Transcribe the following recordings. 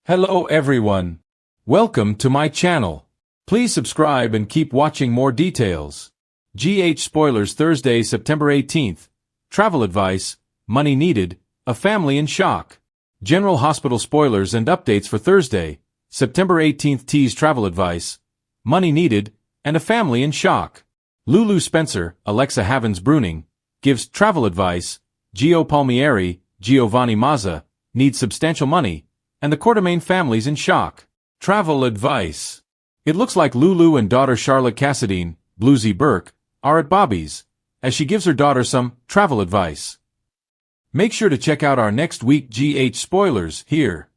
Hello everyone. Welcome to my channel. Please subscribe and keep watching more details. GH Spoilers Thursday, September 18th. Travel advice, money needed, a family in shock. General Hospital spoilers and updates for Thursday, September 18th. Tease travel advice, money needed, and a family in shock. Lulu Spencer, Alexa Havens-Bruning, gives travel advice. Gio Palmieri, Giovanni Mazza, needs substantial money, and the Quartermaine family's in shock. Travel advice. It looks like Lulu and daughter Charlotte Cassadine, Bluesy Burke, are at Bobby's, as she gives her daughter some travel advice. Make sure to check out our next week GH spoilers here.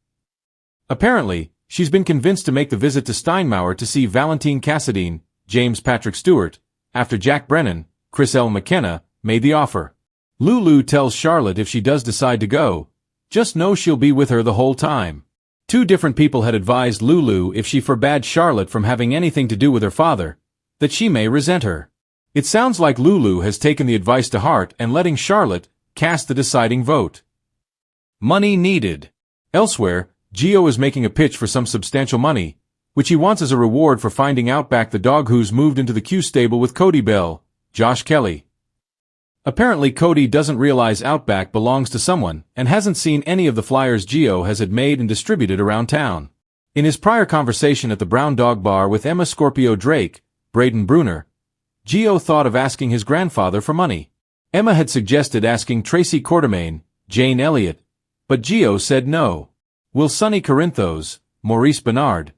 Apparently, she's been convinced to make the visit to Steinmauer to see Valentine Cassadine, James Patrick Stewart, after Jack Brennan, Chris L. McKenna, made the offer. Lulu tells Charlotte if she does decide to go, just know she'll be with her the whole time. Two different people had advised Lulu if she forbade Charlotte from having anything to do with her father, that she may resent her. It sounds like Lulu has taken the advice to heart and letting Charlotte cast the deciding vote. Money needed. Elsewhere, Gio is making a pitch for some substantial money, which he wants as a reward for finding Outback the dog who's moved into the Q stable with Cody Bell, Josh Kelly. Apparently Cody doesn't realize Outback belongs to someone and hasn't seen any of the flyers Gio has had made and distributed around town. In his prior conversation at the Brown Dog Bar with Emma Scorpio Drake, Braden Bruner, Gio thought of asking his grandfather for money. Emma had suggested asking Tracy Quartermaine, Jane Elliott, but Gio said no. Will Sonny Corinthos, Maurice Bernard,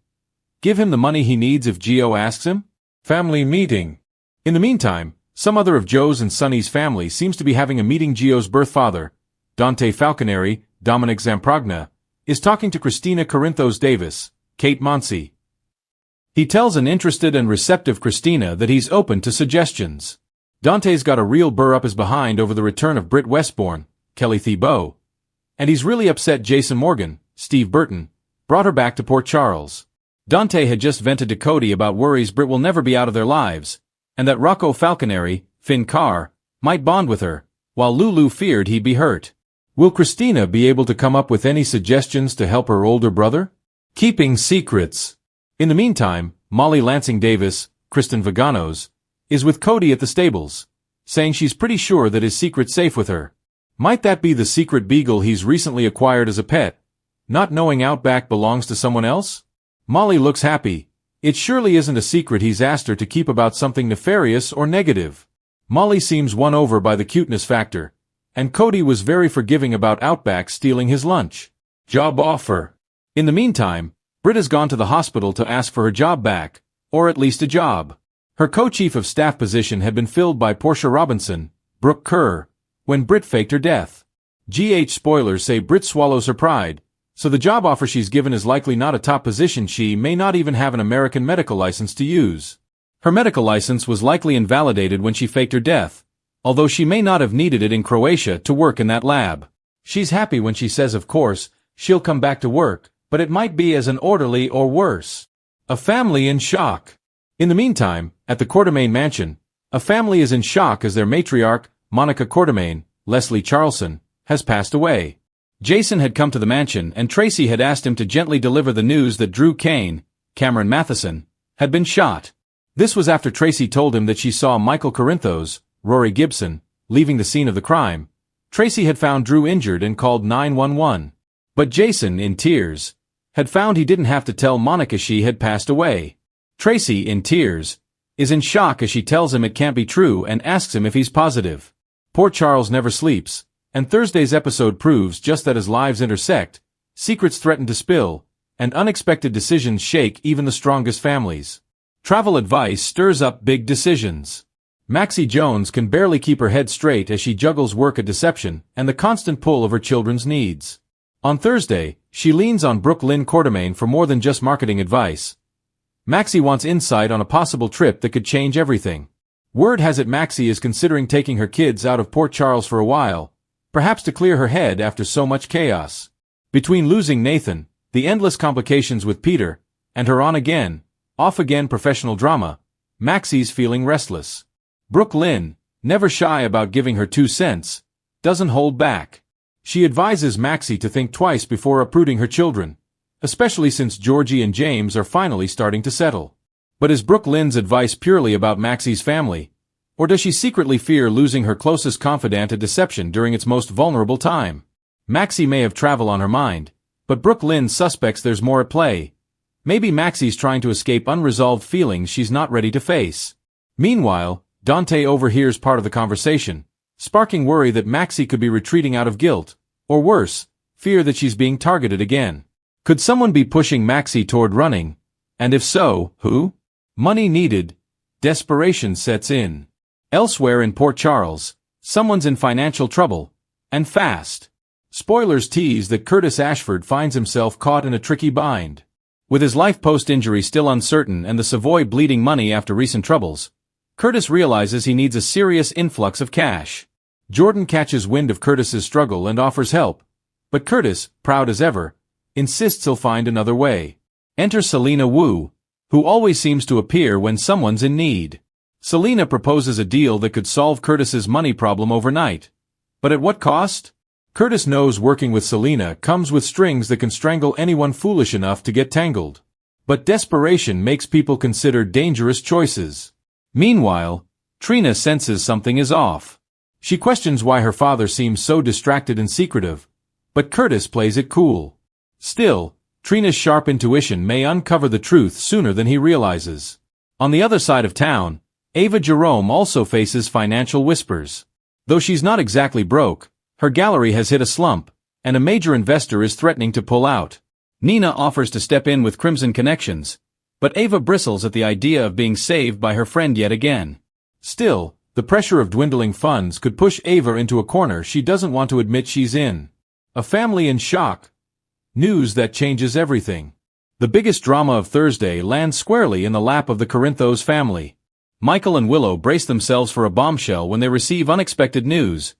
give him the money he needs if Gio asks him? Family meeting. In the meantime, some other of Joe's and Sonny's family seems to be having a meeting. Gio's birth father, Dante Falconeri, Dominic Zamprogna, is talking to Christina Corinthos Davis, Kate Monsey. He tells an interested and receptive Christina that he's open to suggestions. Dante's got a real burr up his behind over the return of Britt Westbourne, Kelly Thibault, and he's really upset Jason Morgan, Steve Burton, brought her back to Port Charles. Dante had just vented to Cody about worries Britt will never be out of their lives, and that Rocco Falconeri, Finn Carr, might bond with her, while Lulu feared he'd be hurt. Will Christina be able to come up with any suggestions to help her older brother? Keeping secrets. In the meantime, Molly Lansing Davis, Kristen Vaganos, is with Cody at the stables, saying she's pretty sure that his secret's safe with her. Might that be the secret beagle he's recently acquired as a pet, not knowing Outback belongs to someone else? Molly looks happy. It surely isn't a secret he's asked her to keep about something nefarious or negative. Molly seems won over by the cuteness factor, and Cody was very forgiving about Outback stealing his lunch. Job offer. In the meantime, Britt has gone to the hospital to ask for her job back, or at least a job. Her co-chief of staff position had been filled by Portia Robinson, Brooke Kerr, when Britt faked her death. GH spoilers say Britt swallows her pride, so the job offer she's given is likely not a top position. She may not even have an American medical license to use. Her medical license was likely invalidated when she faked her death, although she may not have needed it in Croatia to work in that lab. She's happy when she says of course, she'll come back to work, but it might be as an orderly or worse. A family in shock. In the meantime, at the Quartermaine mansion, a family is in shock as their matriarch, Monica Quartermaine, Leslie Charlson, has passed away. Jason had come to the mansion and Tracy had asked him to gently deliver the news that Drew Kane, Cameron Matheson, had been shot. This was after Tracy told him that she saw Michael Corinthos, Rory Gibson, leaving the scene of the crime. Tracy had found Drew injured and called 911. But Jason, in tears, had found he didn't have to tell Monica she had passed away. Tracy, in tears, is in shock as she tells him it can't be true and asks him if he's positive. Poor Charles never sleeps. And Thursday's episode proves just that as lives intersect, secrets threaten to spill, and unexpected decisions shake even the strongest families. Travel advice stirs up big decisions. Maxie Jones can barely keep her head straight as she juggles work at deception and the constant pull of her children's needs. On Thursday, she leans on Brooke Lynn Quartermaine for more than just marketing advice. Maxie wants insight on a possible trip that could change everything. Word has it Maxie is considering taking her kids out of Port Charles for a while, perhaps to clear her head after so much chaos. Between losing Nathan, the endless complications with Peter, and her on-again, off-again professional drama, Maxie's feeling restless. Brooke Lynn, never shy about giving her 2 cents, doesn't hold back. She advises Maxie to think twice before uprooting her children, especially since Georgie and James are finally starting to settle. But is Brooke Lynn's advice purely about Maxie's family, or does she secretly fear losing her closest confidant to deception during its most vulnerable time? Maxie may have travel on her mind, but Brooke Lynn suspects there's more at play. Maybe Maxie's trying to escape unresolved feelings she's not ready to face. Meanwhile, Dante overhears part of the conversation, sparking worry that Maxie could be retreating out of guilt, or worse, fear that she's being targeted again. Could someone be pushing Maxie toward running? And if so, who? Money needed. Desperation sets in. Elsewhere in Port Charles, someone's in financial trouble, and fast. Spoilers tease that Curtis Ashford finds himself caught in a tricky bind. With his life post-injury still uncertain and the Savoy bleeding money after recent troubles, Curtis realizes he needs a serious influx of cash. Jordan catches wind of Curtis's struggle and offers help, but Curtis, proud as ever, insists he'll find another way. Enter Selena Wu, who always seems to appear when someone's in need. Selena proposes a deal that could solve Curtis's money problem overnight. But at what cost? Curtis knows working with Selena comes with strings that can strangle anyone foolish enough to get tangled. But desperation makes people consider dangerous choices. Meanwhile, Trina senses something is off. She questions why her father seems so distracted and secretive, but Curtis plays it cool. Still, Trina's sharp intuition may uncover the truth sooner than he realizes. On the other side of town, Ava Jerome also faces financial whispers. Though she's not exactly broke, her gallery has hit a slump, and a major investor is threatening to pull out. Nina offers to step in with Crimson connections, but Ava bristles at the idea of being saved by her friend yet again. Still, the pressure of dwindling funds could push Ava into a corner she doesn't want to admit she's in. A family in shock. News that changes everything. The biggest drama of Thursday lands squarely in the lap of the Corinthos family. Michael and Willow brace themselves for a bombshell when they receive unexpected news.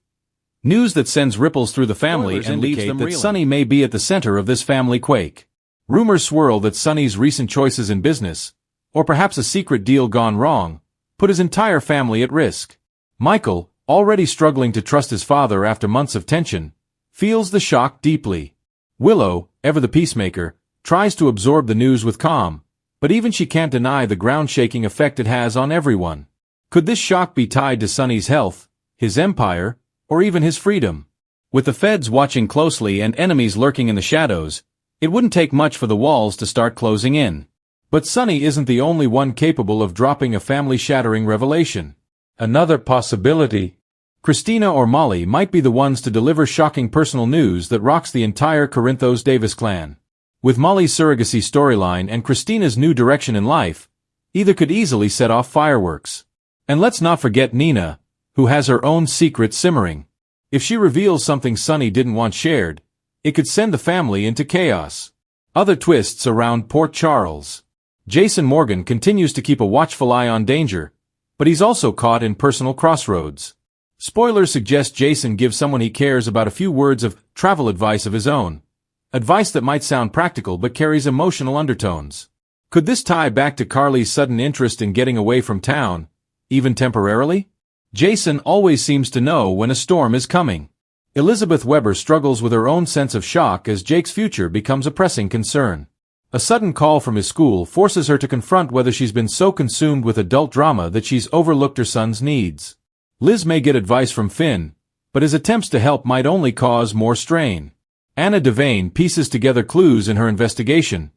News that sends ripples through the family and leaves them reeling. Sonny may be at the center of this family quake. Rumors swirl that Sonny's recent choices in business, or perhaps a secret deal gone wrong, put his entire family at risk. Michael, already struggling to trust his father after months of tension, feels the shock deeply. Willow, ever the peacemaker, tries to absorb the news with calm, but even she can't deny the ground-shaking effect it has on everyone. Could this shock be tied to Sonny's health, his empire, or even his freedom? With the feds watching closely and enemies lurking in the shadows, it wouldn't take much for the walls to start closing in. But Sonny isn't the only one capable of dropping a family-shattering revelation. Another possibility. Christina or Molly might be the ones to deliver shocking personal news that rocks the entire Corinthos Davis clan. With Molly's surrogacy storyline and Christina's new direction in life, either could easily set off fireworks. And let's not forget Nina, who has her own secret simmering. If she reveals something Sonny didn't want shared, it could send the family into chaos. Other twists around Port Charles. Jason Morgan continues to keep a watchful eye on danger, but he's also caught in personal crossroads. Spoilers suggest Jason gives someone he cares about a few words of travel advice of his own. Advice that might sound practical but carries emotional undertones. Could this tie back to Carly's sudden interest in getting away from town, even temporarily? Jason always seems to know when a storm is coming. Elizabeth Weber struggles with her own sense of shock as Jake's future becomes a pressing concern. A sudden call from his school forces her to confront whether she's been so consumed with adult drama that she's overlooked her son's needs. Liz may get advice from Finn, but his attempts to help might only cause more strain. Anna Devane pieces together clues in her investigation,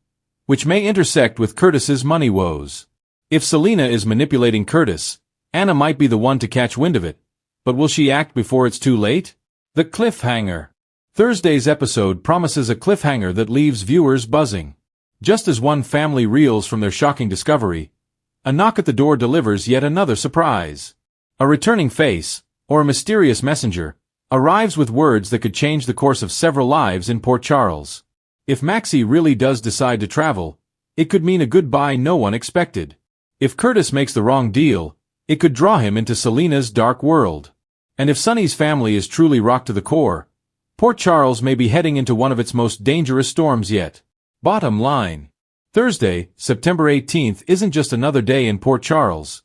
which may intersect with Curtis's money woes. If Selena is manipulating Curtis, Anna might be the one to catch wind of it, but will she act before it's too late? The cliffhanger. Thursday's episode promises a cliffhanger that leaves viewers buzzing. Just as one family reels from their shocking discovery, a knock at the door delivers yet another surprise. A returning face, or a mysterious messenger, arrives with words that could change the course of several lives in Port Charles. If Maxie really does decide to travel, it could mean a goodbye no one expected. If Curtis makes the wrong deal, it could draw him into Selena's dark world. And if Sonny's family is truly rocked to the core, Port Charles may be heading into one of its most dangerous storms yet. Bottom line. Thursday, September 18th isn't just another day in Port Charles.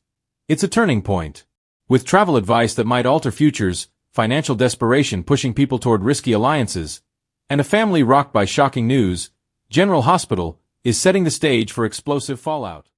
It's a turning point. With travel advice that might alter futures, financial desperation pushing people toward risky alliances, and a family rocked by shocking news, General Hospital, is setting the stage for explosive fallout.